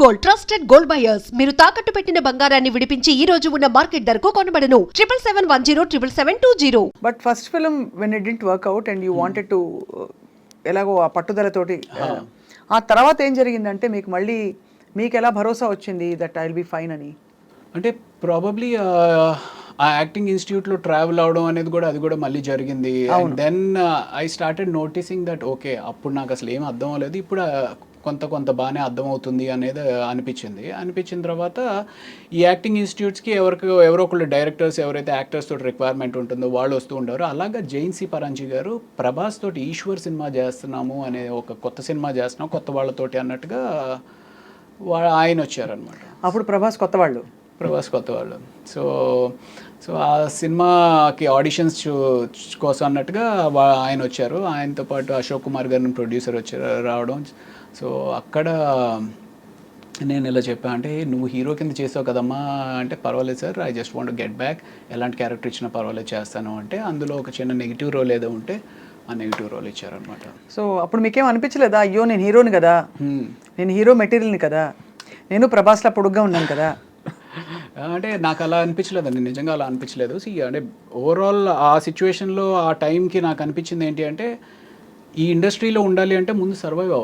Gold trusted gold buyers మీరు తాకట్టు పెట్టిన బంగారాన్ని విడిపించి ఈ రోజు ఉన్న మార్కెట్ ధరకు కొనబడను 7771077220. But first film when it didn't work out and you wanted to ఎలాగో ఆ పట్టుదలతోటి ఆ తర్వాత ఏం జరిగిందంటే మీకు మళ్ళీ మీకు ఎలా భరోసా వచ్చింది that I will be fine అని? అంటే ప్రాబబ్లీ ఆ యాక్టింగ్ ఇన్స్టిట్యూట్లో ట్రావెల్ అవడం అనేది కూడా అది కూడా మళ్ళీ జరిగింది. And then I started noticing that okay అప్పుడు నాకు అసలు ఏం అర్థం అవ్వలేదు, ఇప్పుడు కొంత బాగానే అర్థమవుతుంది అనేది అనిపించిన తర్వాత ఈ యాక్టింగ్ ఇన్స్టిట్యూట్స్కి ఎవరో ఒకళ్ళు డైరెక్టర్స్ ఎవరైతే యాక్టర్స్ తోటి రిక్వైర్మెంట్ ఉంటుందో వాళ్ళు వస్తూ ఉంటారు. అలాగా జైన్సీ పరాంజీ గారు ప్రభాస్ తోటి ఈశ్వర్ సినిమా చేస్తున్నాము అనే ఒక కొత్త సినిమా చేస్తున్నాం కొత్త వాళ్ళతోటి అన్నట్టుగా ఆయన వచ్చారనమాట. అప్పుడు ప్రభాస్ కొత్త వాళ్ళు. సో ఆ సినిమాకి ఆడిషన్స్ కోసం అన్నట్టుగా ఆయన వచ్చారు. ఆయనతో పాటు అశోక్ కుమార్ గారిని ప్రొడ్యూసర్ రావడం. సో అక్కడ నేను ఇలా చెప్పాను, అంటే నువ్వు హీరో కింద చేసావు కదమ్మా అంటే పర్వాలేదు sir, I just want get back, ఎలాంటి క్యారెక్టర్ ఇచ్చినా పర్వాలేదు చేస్తాను అంటే అందులో ఒక చిన్న నెగిటివ్ రోల్ ఏదో ఉంటే ఆ నెగిటివ్ రోల్ ఇచ్చారనమాట. సో అప్పుడు మీకేం అనిపించలేదా, అయ్యో నేను హీరోని కదా, నేను హీరో మెటీరియల్ని కదా, నేను ప్రభాస్లా పొడుగ్గా ఉన్నాను కదా? అంటే నాకు అలా అనిపించలేదండి, నిజంగా అలా అనిపించలేదు. అంటే ఓవరాల్ ఆ సిచ్యువేషన్లో ఆ టైంకి నాకు అనిపించింది ఏంటి అంటే ఈ ఇండస్ట్రీలో ఉండాలి అంటే ముందు సర్వైవ్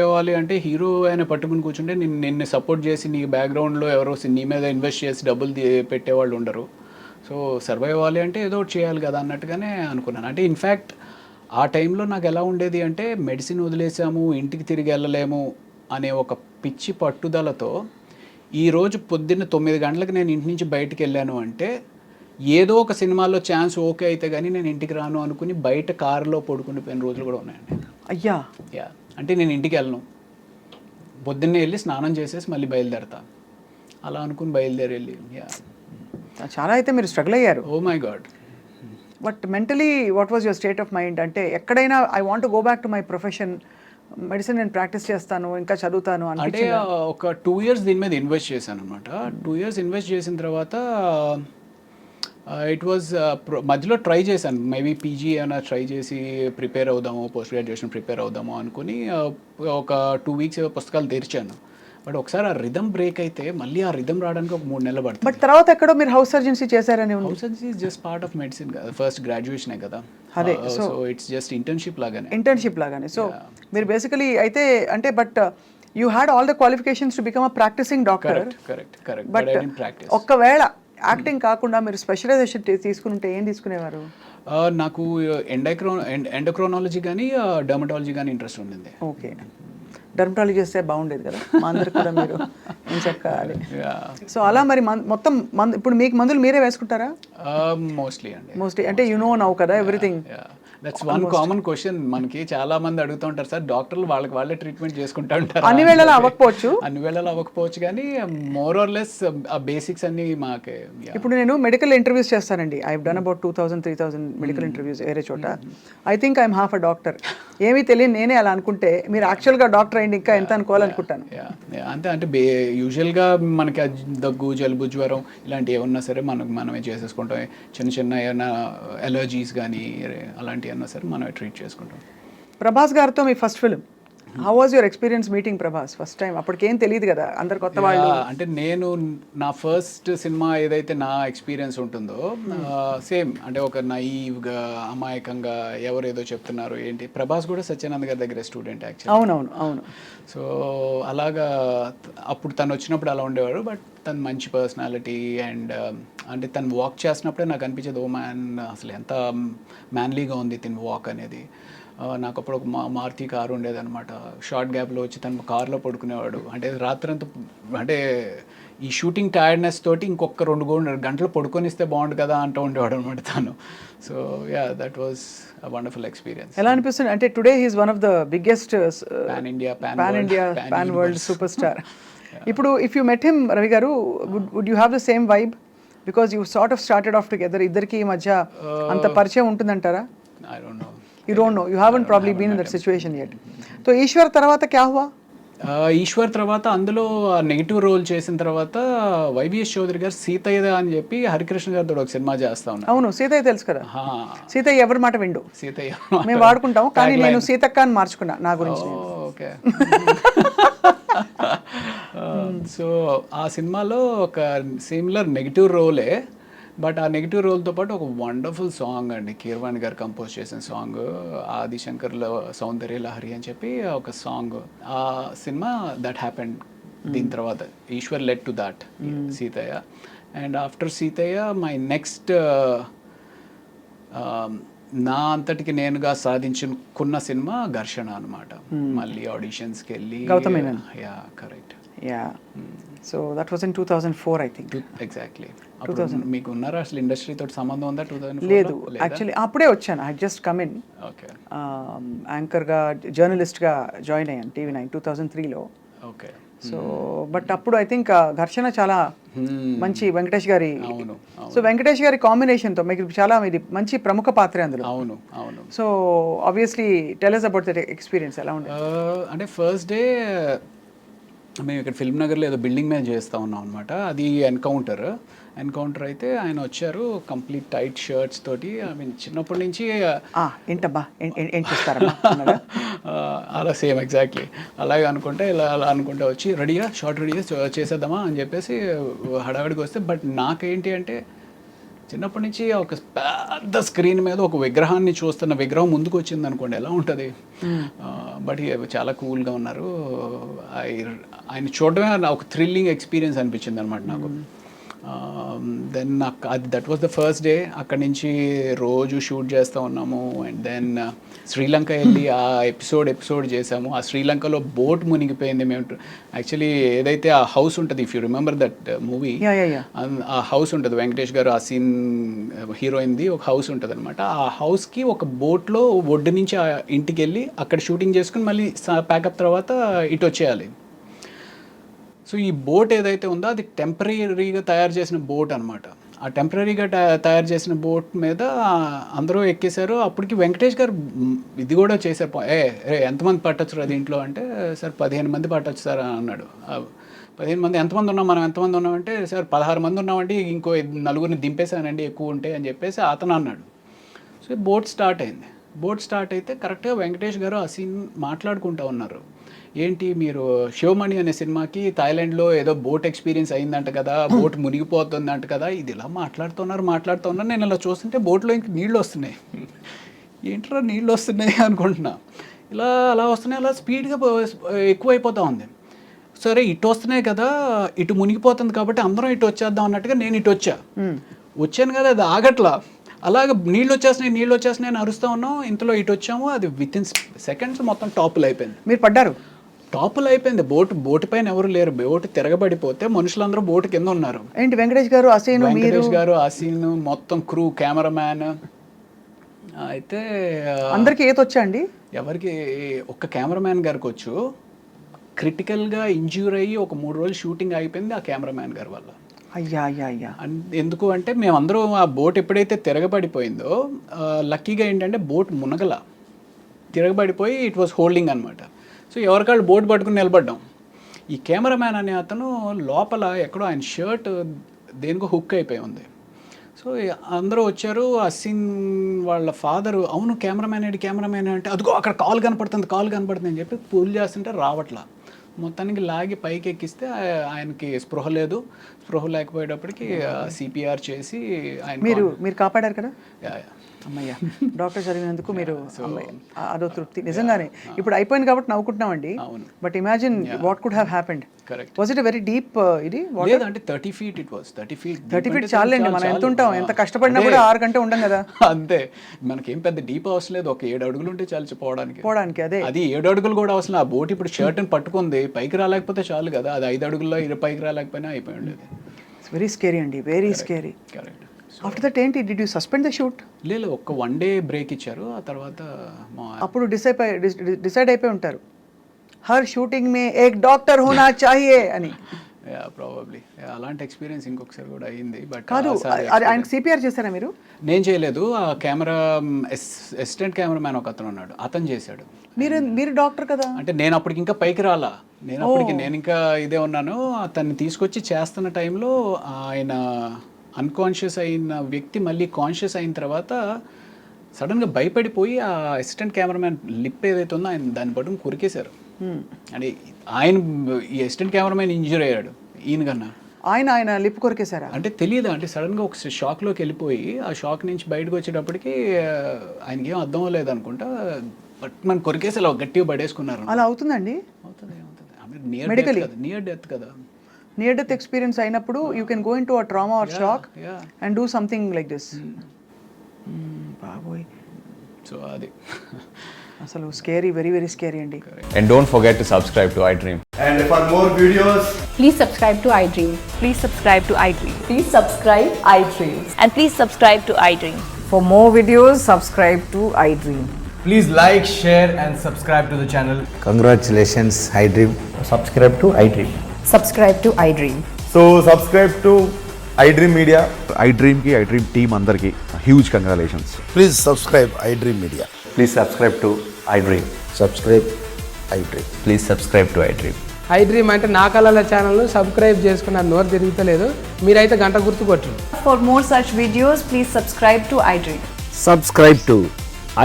అవ్వాలి అంటే హీరో ఆయన పట్టుకుని కూర్చుంటే నిన్ను సపోర్ట్ చేసి నీ బ్యాక్గ్రౌండ్లో ఎవరో నీ మీద ఇన్వెస్ట్ చేసి డబ్బులు పెట్టేవాళ్ళు ఉండరు. సో సర్వైవ్ అవ్వాలి అంటే ఏదో ఒకటి చేయాలి కదా అన్నట్టుగానే అనుకున్నాను. అంటే ఇన్ఫ్యాక్ట్ ఆ టైంలో నాకు ఎలా ఉండేది అంటే మెడిసిన్ వదిలేసాము ఇంటికి తిరిగి వెళ్ళలేము అనే ఒక పిచ్చి పట్టుదలతో ఈరోజు పొద్దున్న 9 గంటలకు నేను ఇంటి నుంచి బయటికి వెళ్ళాను అంటే ఏదో ఒక సినిమాలో ఛాన్స్ ఓకే అయితే కానీ నేను ఇంటికి రాను అనుకుని బయట కారులో పడుకునిపోయిన రోజులు కూడా ఉన్నాయండి. అయ్యా యా, అంటే నేను ఇంటికి వెళ్ళను, పొద్దున్నే వెళ్ళి స్నానం చేసేసి మళ్ళీ బయలుదేరతా అలా అనుకుని బయలుదేరి యా చాలా అయితే మీరు స్ట్రగుల్ అయ్యారు. Oh my God. But mentally what was your state of mind? అంటే ఎక్కడైనా I want go back to my profession, medicine నేను ప్రాక్టీస్ చేస్తాను ఇంకా చదువుతాను అంటే ఒక 2 years దీని మీద ఇన్వెస్ట్ చేశాను అనమాట. 2 years ఇన్వెస్ట్ చేసిన తర్వాత ఇట్ వాజ్ మధ్యలో ట్రై చేశాను, మేబీ పీజీ ఏమైనా ట్రై చేసి ప్రిపేర్ అవుదాము, పోస్ట్ గ్రాడ్యుయేషన్ ప్రిపేర్ అవుదాము అనుకుని ఒక 2 weeks పుస్తకాలు తెరిచాను. బట్ ఒకసారి ఆ రిథమ్ బ్రేక్ అయితే మళ్ళీ ఆ రిథమ్ రావడానికి ఒక 3 నెలలు పడుతుంది. బట్ తర్వాత ఎక్కడో మీరు హౌస్ సర్జన్సీ చేశారని? House surgency is just part of medicine కదా, ఫస్ట్ గ్రాడ్యుయేషనే కదా. అదే సో ఇట్స్ జస్ట్ ఇంటర్న్షిప్ లాగానే. సో మీరు బేసికలీ అయితే అంటే but you had all the qualifications to become a practicing doctor. Correct. But ఒక్కవేళ యాక్టింగ్ కాకుండా మీరు స్పెషలైజేషన్ తీసుకుంటే ఏం తీసుకునేవారు? నాకు ఎండోక్రోనాలజీ కానీ డర్మటాలజీ కానీ ఇంట్రెస్ట్ ఉండింది. ఓకే, డర్మటాలజీ చేస్తే బాగుండేది కదా మా అందరికి కూడా, మీరు ఏం చెప్పాలి. సో అలా మరి మొత్తం ఇప్పుడు మీకు మందులు మీరే వేసుకుంటారా? మోస్ట్లీ అంటే యు నో నౌ కదా everything. That's one common question మనకి చాలా మంది అడుగుతూ ఉంటారు, సార్ డాక్టర్లు వాళ్ళే ట్రీట్మెంట్ చేసుకుంటూ ఉంటారు. అన్ని వేళలా అవ్వకపోవచ్చు కానీ మోర్ ఆర్ లెస్ ఆ బేసిక్స్ అన్ని మాకే. ఇప్పుడు నేను మెడికల్ ఇంటర్వ్యూస్ చేస్తానండి, I have done about 2000-3000 medical interviews వేరే చోట. I think I'm half a doctor. ఏమీ తెలియని నేనే అలా అనుకుంటే మీరు యాక్చువల్గా డాక్టర్ అయింది ఇంకా ఎంత అనుకోవాలనుకుంటాను. అంటే యూజువల్గా మనకి దగ్గు జలుబు జ్వరం ఇలాంటివి ఏమన్నా సరే మనమే చేసేసుకుంటాం. చిన్న ఏమైనా ఎలర్జీస్ కానీ అలాంటివి అన్నా సరే మనమే ట్రీట్ చేసుకుంటాం. ప్రభాస్ గారితో మీ first film, how was your experience meeting Prabhas first time? అప్పటికేం తెలియదు కదా, అందరు కొత్త వాళ్ళు. అంటే నేను నా ఫస్ట్ సినిమా ఏదైతే నా ఎక్స్పీరియన్స్ ఉంటుందో సేమ్ అంటే ఒక నైవ్గా అమాయకంగా ఎవరేదో చెప్తున్నారు ఏంటి. ప్రభాస్ కూడా సత్యానంద్ గారి దగ్గర స్టూడెంట్ యాక్చువల్లీ. అవును. సో అలాగా అప్పుడు తను వచ్చినప్పుడు అలా ఉండేవారు. బట్ తను మంచి పర్సనాలిటీ అండ్ అంటే తను వాక్ చేస్తున్నప్పుడే నాకు అనిపించేది ఓ మ్యాన్ అసలు ఎంత మ్యాన్లీగా ఉంది తిని వాక్ అనేది. నాకు అప్పుడు ఒక మారుతి కారు ఉండేదన్నమాట. షార్ట్ గ్యాప్లో వచ్చి తను కార్లో పడుకునేవాడు. అంటే రాత్రంతా అంటే ఈ షూటింగ్ టైర్డ్నెస్ తోటి ఇంకొక 2 గంటలు పడుకొనిస్తే బాగుండు కదా అంటూ ఉండేవాడు అనమాట తను. So yeah, that was a wonderful experience. ఎలా అనిపిస్తుంది అంటే today he's one of the biggest pan world super star. ఇప్పుడు if you met him Ravi garu, would you have the same vibe? Because you sort of started off together. ఇద్దరికి ఈ మధ్య అంత పరిచయం ఉంటుందంటారా? I don't know. You don't know. You haven't probably been in that situation yet. So Eshwar తర్వాత క్యా హువా? ఈశ్వర్ తర్వాత అందులో నెగిటివ్ రోల్ చేసిన తర్వాత వైవిఎస్ చౌదరి గారు సీతయ్య అని చెప్పి హరికృష్ణ గారితో ఒక సినిమా చేస్తా ఉన్నారు. అవును, సీతయ్య తెలుసు కదా. సీతయ్య ఎవరి మాట విండు, సీతయ్య మేము వాడుకుంటాం. కానీ నేను సీతక్క అని మార్చుకున్నా నా గురించి. ఓకే. సో ఆ సినిమాలో ఒక సిమిలర్ నెగిటివ్ రోలే, బట్ ఆ నెగిటివ్ రోల్తో పాటు ఒక వండర్ఫుల్ సాంగ్ అండి, కీరవాణి గారు కంపోజ్ చేసిన సాంగ్, ఆదిశంకర్లో సౌందర్య లహరి అని చెప్పి ఒక సాంగ్. ఆ సినిమా దట్ హ్యాపెండ్. దీని తర్వాత Eeshwar led to that Seetayya. And after Seetayya my next నా అంతటికి నేనుగా సాధించుకున్న సినిమా ఘర్షణ అనమాట. మళ్ళీ ఆడిషన్స్కి వెళ్ళి Gautham Menon. Yeah correct. Yeah, so that was in 2004 I think. Exactly. మీకు ఉన్నారా అసలు ఇండస్ట్రీ తోటి సంబంధం ఉందా? 2004 లేదు, యాక్చువల్లీ అప్పుడే వచ్చాను. I just come in. Okay యాంకర్గా జర్నలిస్ట్గా జాయిన్ అయ్యాను TV9 2003లో. ఓకే. సో బట్ అప్పుడు ఐ థింక్ ఘర్షణ చాలా మంచి వెంకటేష్ గారి. అవును. సో వెంకటేష్ గారి కాంబినేషన్తో మీకు చాలా ఇది మంచి ప్రముఖ పాత్ర అందులో. అవును అవును. So obviously tell us about that experience, ఎలా ఉండేది? అంటే ఫస్ట్ డే మేము ఇక్కడ ఫిల్మ్ నగర్లో ఏదో బిల్డింగ్ మీద చేస్తూ ఉన్నాం అనమాట. అది ఎన్కౌంటర్ అయితే ఆయన వచ్చారు కంప్లీట్ టైట్ షర్ట్స్ తోటి. ఐ మీన్ చిన్నప్పటి నుంచి ఏంటబ్బా ఏం చేస్తారమ్మా అన్నాడా? అలా సేమ్ ఎగ్జాక్ట్లీ అలాగే అనుకుంటే అలా అనుకుంటే వచ్చి రెడీగా షార్ట్ రెడీగా చేసేద్దామా అని చెప్పేసి హడావిడికి వస్తే, బట్ నాకేంటి అంటే చిన్నప్పటి నుంచి ఒక పెద్ద స్క్రీన్ మీద ఒక విగ్రహాన్ని చూస్తున్న విగ్రహం ముందుకు వచ్చింది అనుకోండి, ఎలా ఉంటుంది. బట్ చాలా కూల్గా ఉన్నారు. ఆయన చూడడమే ఒక థ్రిల్లింగ్ ఎక్స్పీరియన్స్ అనిపించింది అనమాట నాకు. దెన్ నాకు అది that was the first day. అక్కడి నుంచి రోజు షూట్ చేస్తూ ఉన్నాము. అండ్ దెన్ శ్రీలంక వెళ్ళి ఆ ఎపిసోడ్ చేసాము. ఆ శ్రీలంకలో బోట్ మునిగిపోయింది. మేము యాక్చువల్లీ ఏదైతే ఆ హౌస్ ఉంటుంది, if you remember that movie, ఆ హౌస్ ఉంటుంది, వెంకటేష్ గారు ఆ సీన్ హీరోయిన్ది ఒక హౌస్ ఉంటుంది అనమాట. ఆ హౌస్కి ఒక బోట్లో ఒడ్డు నుంచి ఆ ఇంటికి వెళ్ళి అక్కడ షూటింగ్ చేసుకుని మళ్ళీ ప్యాకప్ తర్వాత ఇటు వచ్చేయాలి. సో ఈ బోట్ ఏదైతే ఉందో అది టెంపరీగా తయారు చేసిన బోట్ అనమాట. ఆ టెంపరీగా తయారు చేసిన బోట్ మీద అందరూ ఎక్కేశారు. అప్పటికి వెంకటేష్ గారు ఇది కూడా చేశారు. ఎంతమంది పట్టొచ్చు అది ఇంట్లో అంటే, సార్ 15 మంది పట్టొచ్చు సార్ అని అన్నాడు. 15 మంది ఎంతమంది ఉన్నాం, మనం ఎంతమంది ఉన్నామంటే, సార్ 16 మంది ఉన్నామండి, ఇంకో 4 దింపేశానండి ఎక్కువ ఉంటాయి అని చెప్పేసి అతను అన్నాడు. సో బోట్ స్టార్ట్ అయింది. బోట్ స్టార్ట్ అయితే కరెక్ట్గా వెంకటేష్ గారు ఆ సీన్ మాట్లాడుకుంటూ ఉన్నారు. ఏంటి మీరు శివమణి అనే సినిమాకి థాయిలాండ్లో ఏదో బోట్ ఎక్స్పీరియన్స్ అయిందంట కదా, బోట్ మునిగిపోతుందంట కదా, ఇది ఇలా మాట్లాడుతున్నారు. నేను ఇలా చూస్తుంటే బోట్లో ఇంక నీళ్ళు వస్తున్నాయి. ఏంట్రా నీళ్ళు వస్తున్నాయి అనుకుంటున్నా. అలా వస్తున్నాయి, అలా స్పీడ్గా ఎక్కువైపోతూ ఉంది. సరే ఇటు వస్తున్నాయి కదా, ఇటు మునిగిపోతుంది కాబట్టి అందరం ఇటు వచ్చేద్దాం అన్నట్టుగా నేను ఇటు వచ్చాను కదా, అది ఆగట్లా. అలాగే నీళ్ళు వచ్చేస్తున్నాయి అని అరుస్తూ ఉన్నాం. ఇంతలో ఇటు వచ్చాము, అది విత్ ఇన్ సెకండ్స్ మొత్తం టాపులు అయిపోయింది. మీరు పడ్డారు? టాపులు అయిపోయింది. బోటు పైన ఎవరు లేరు. బోటు తిరగబడిపోతే మనుషులందరూ బోటు కింద ఉన్నారు. ఏంటి వెంకటేష్ గారు ఆ సీన్ మొత్తం క్రూ, కెమెరామ్యాన్. అయితే అందరికి ఈత వచ్చా అండి? ఎవరికి? ఒక్క కెమెరామ్యాన్ గారికి వచ్చు. క్రిటికల్గా ఇంజ్యూర్ అయ్యి ఒక 3 రోజులు షూటింగ్ అయిపోయింది ఆ కెమెరామ్యాన్ గారి వల్ల. అయ్యా. ఎందుకు అంటే మేమందరూ ఆ బోట్ ఎప్పుడైతే తిరగబడిపోయిందో, లక్కీగా ఏంటంటే బోట్ మునగల, తిరగబడిపోయి ఇట్ వాస్ హోల్డింగ్ అనమాట. సో ఎవరికాళ్ళు బోట్ పట్టుకుని నిలబడ్డాం. ఈ కెమెరామ్యాన్ అనే అతను లోపల ఎక్కడో ఆయన షర్ట్ దేనికో హుక్ అయిపోయి ఉంది. సో అందరూ వచ్చారు. ఆ సీన్ వాళ్ళ ఫాదరు, అవును కెమెరామ్యాన్ అంటే అదిగో అక్కడ కాల్ కనపడుతుంది అని చెప్పి పూల్ చేస్తుంటే రావట్లా. మొత్తానికి లాగి పైకి ఎక్కిస్తే ఆయనకి స్పృహ లేకపోయేటప్పటికి CPR చేసి ఆయన మీరు కాపాడారు కదా. అమ్మయ్యా, డాక్టర్ చదివినందుకు మీరు అదో తృప్తి నిజంగానే. ఇప్పుడు అయిపోయింది కాబట్టి నవ్వుకుంటున్నామండి. But imagine what could have happened. Correct. Was it very deep ఇది? అంటే 30 feet ఇట్ వాస్. 30 feet చాలండి. మనం ఎంత ఉంటాం, ఎంత కష్టపడినా కూడా 6 గంటలు ఉండం కదా. అంతే. మనకేం పెద్ద డీప్ అవసరం లేదు. ఒక 7 అడుగులు ఉంటే చాలు పోవడానికి. అదే అది 7 అడుగులు కూడా అవసరం. ఆ బోట్ ఇప్పుడు షర్ట్ని పట్టుకుంది, పైకి రాలేకపోతే చాలు కదా. అది 5 అడుగుల్లో పైకి రాలేకపోయినా అయిపోయి ఉండేది. వెరీ స్కేరీ అండి, very scary. Correct. After that ఏంటి, did you suspend the shoot? లేదు, ఒక 1 day బ్రేక్ ఇచ్చారు. ఆ తర్వాత అప్పుడు డిసైడ్ అయిపోయి ఉంటారు, హర్ షూటింగ్ మే ఏక్ డాక్టర్ హోనా చాహియే అని. ప్రాబబ్లీ అలాంటి ఎక్స్పీరియన్స్ ఇంకొకసారి కూడా అయింది. బట్ కాదు, ఆయనకు CPR చేశారా మీరు? నేను చేయలేదు. ఆ అసిస్టెంట్ కెమెరామ్యాన్ ఒక అతను ఉన్నాడు, అతను చేశాడు. మీరు డాక్టర్ కదా. అంటే నేను అప్పటికి ఇంకా పైకి రాలా. నేను ఇంకా ఇదే ఉన్నాను. అతన్ని తీసుకొచ్చి చేస్తున్న టైంలో ఆయన అన్కాన్షియస్ అయిన వ్యక్తి మళ్ళీ కాన్షియస్ అయిన తర్వాత సడన్గా భయపడిపోయి ఆ అసిస్టెంట్ కెమెరామ్యాన్ లిప్ ఏదైతే ఉందో ఆయన దాన్ని పట్టుకుని కొరికేశారు. అంటే ఆయన ఈ అసిస్టెంట్ కెమెరామ్యాన్ ఇంజ్యూర్ అయ్యాడు. ఈయన కన్నా ఆయన లిప్ కొరికేశారా? అంటే తెలియదు అంటే సడన్గా ఒక షాక్లోకి వెళ్ళిపోయి ఆ షాక్ నుంచి బయటకు వచ్చేటప్పటికి ఆయనకి ఏం అర్థం అవ్వలేదు అనుకుంటా, బట్ మనం కొరికేసి అలా గట్టిగా పడేసుకున్నారు. అలా అవుతుందండి? అవుతుంది నియర్ డెత్ కదా. నియర్ డెత్ ఎక్స్పీరియన్స్ అయినప్పుడు you can go into a trauma or shock and do something like this. బాబోయ్, సో అది అసలు స్కేరీ, వెరీ వెరీ స్కేరీ అండి. And don't forget to subscribe to iDream. And for more videos, Please subscribe to iDream. Please subscribe to iDream. Please subscribe iDream. And please subscribe to iDream. For more videos, subscribe to iDream. please like, share, and subscribe to the channel. Congratulations, iDream. Subscribe to iDream. Subscribe to iDream. So subscribe to iDream Media. iDream ki iDream team andarki huge congratulations. Please subscribe iDream Media. Please subscribe to iDream. Subscribe iDream. Please subscribe to iDream. iDream అంటే నా కళల channel subscribe చేసుకున్న నోరు తిరుగుతలేదు, మీరైతే గంట గుర్తు కొట్టండి. For more such videos, please subscribe to iDream. Subscribe to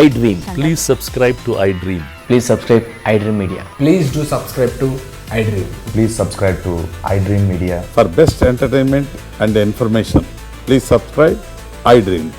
iDream. Please subscribe to iDream. Please subscribe iDream Media. Please do subscribe to iDream. Please subscribe to iDream Media. For best entertainment and information, please subscribe iDream.